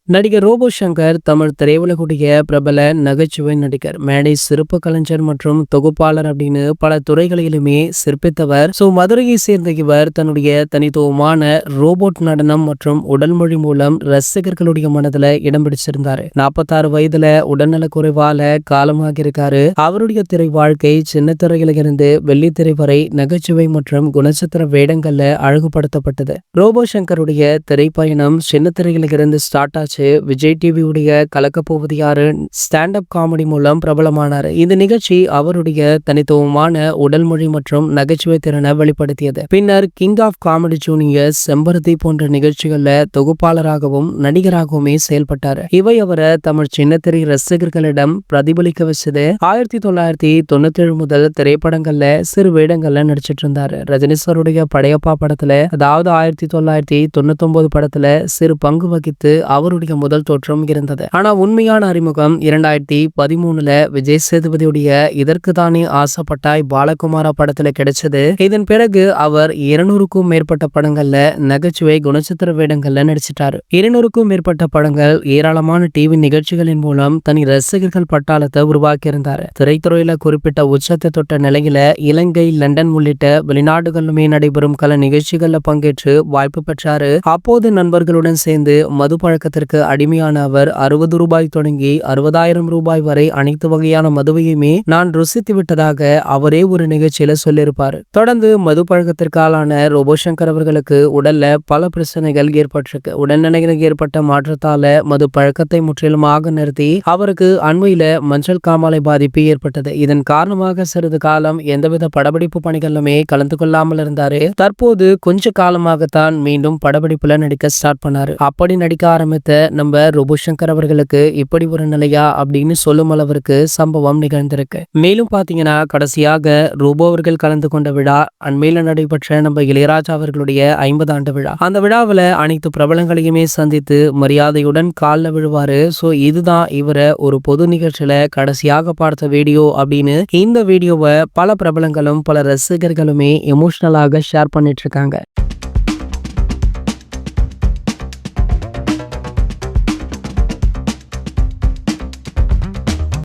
நடிகர் ரோபோ சங்கர் தமிழ் திரையுலகுடைய பிரபல நகைச்சுவை நடிகர், மேடை சிறப்பு கலைஞர் மற்றும் தொகுப்பாளர் அப்படின்னு பல துறைகளிலுமே சிறப்பித்தவர். மதுரையை சேர்ந்த இவர் தன்னுடைய தனித்துவமான ரோபோட் நடனம் மற்றும் உடல் மொழி மூலம் ரசிகர்களுடைய மனதில் இடம் பிடிச்சிருந்தாரு. 46 வயதுல உடல்நல குறைவால காலமாக இருக்காரு. அவருடைய திரை வாழ்க்கை சின்ன திரையில இருந்து வெள்ளித்திரை வரை நகைச்சுவை மற்றும் குணச்சித்திர வேடங்கள்ல அழகுபடுத்தப்பட்டது. ரோபோ சங்கருடைய திரைப்பயணம் சின்ன திரையில இருந்து ஸ்டார்ட் ஆச்சு. விஜய் டிவி உடைய கலக்கப்போவது யாரு ஸ்டாண்ட் அப் காமெடி மூலம் பிரபலமானார். இந்த நிகழ்ச்சி அவருடைய தனித்துவமான உடல் மொழி மற்றும் நகைச்சுவை திறனை வெளிப்படுத்தியது. பின்னர் கிங் ஆஃப் காமெடி ஜூனியர், செம்பருத்தி போன்ற நிகழ்ச்சிகள்ல தொகுப்பாளராகவும் நடிகராகவுமே செயல்பட்டார். இவை அவரை தமிழ் சின்னத்திரை ரசிகர்களிடம் பிரதிபலிக்க வச்சது. 1997 முதல் திரைப்படங்கள்ல சிறு வேடங்கள்ல நடிச்சிட்டு இருந்தாரு. ரஜினி சாருடைய படையப்பா படத்துல, அதாவது 1999 படத்துல சிறு பங்கு வகித்து அவருடைய முதல் தோற்றம் இருந்தது. ஆனா உண்மையான அறிமுகம் 2013 விஜய் சேதுபதியுடைய இதற்கு தானே ஆசைப்பட்டாய் பாலகுமாரா படத்துல கிடைச்சது. இதன் பிறகு அவர் 200க்கும் மேற்பட்ட படங்கள்ல நகைச்சுவை குணச்சித்திர வேடங்கள்ல நடிச்சிட்டாரு. 200க்கும் மேற்பட்ட படங்கள், ஏராளமான டிவி நிகழ்ச்சிகளின் மூலம் தனி ரசிகர்கள் பட்டாளத்தை உருவாக்கி இருந்தாரு. திரைத்துறையில குறிப்பிட்ட உச்சத்தை தொட்ட நிலையில இலங்கை, லண்டன் உள்ளிட்ட வெளிநாடுகளிலுமே நடைபெறும் கல நிகழ்ச்சிகள்ல பங்கேற்று வாய்ப்பு பெற்றாரு. அப்போது நண்பர்களுடன் சேர்ந்து மது பழக்கத்திற்கு அடிமையான அவர் 60 ரூபாய் தொடங்கி 60,000 ரூபாய் வரை அனைத்து வகையான மதுவையுமே நான் ருசித்து விட்டதாக அவரே ஒரு நிகழ்ச்சியில சொல்லியிருப்பாரு. தொடர்ந்து மது பழக்கத்திற்காலான ரோபோ சங்கர் அவர்களுக்கு உடல்ல பல பிரச்சனைகள் ஏற்பட்டிருக்கு. உடல்நிலையில் ஏற்பட்ட மாற்றத்தால மது பழக்கத்தை முற்றிலுமாக நிறுத்தி அவருக்கு அண்மையில மஞ்சள் காமாலை பாதிப்பு ஏற்பட்டது. இதன் காரணமாக சிறிது காலம் எந்தவித படப்பிடிப்பு பணிகளிலுமே கலந்து கொள்ளாமல் இருந்தாரு. தற்போது கொஞ்ச காலமாகத்தான் மீண்டும் படப்பிடிப்புல நடிக்க ஸ்டார்ட் பண்ணாரு. அப்படி நடிக்க ஆரம்பித்த நம்ம ரோபோ சங்கர் அவர்களுக்கு இப்படி ஒரு நிலையா அப்படின்னு சொல்லும் அளவிற்கு சம்பவம் நிகழ்ந்திருக்கு. மேலும் பாத்தீங்கன்னா, கடைசியாக ரோபோ அவர்கள் கலந்து கொண்ட விழா அண்மையில நடைபெற்ற நம்ம இளையராஜா அவர்களுடைய 50 ஆண்டு விழா. அந்த விழாவில் அனைத்து பிரபலங்களையுமே சந்தித்து மரியாதையுடன் காலில் விழுவாரு. இதுதான் இவரை ஒரு பொது நிகழ்ச்சியில கடைசியாக பார்த்த வீடியோ அப்படின்னு இந்த வீடியோவை பல பிரபலங்களும் பல ரசிகர்களுமே எமோஷனலாக ஷேர் பண்ணிட்டு இருக்காங்க.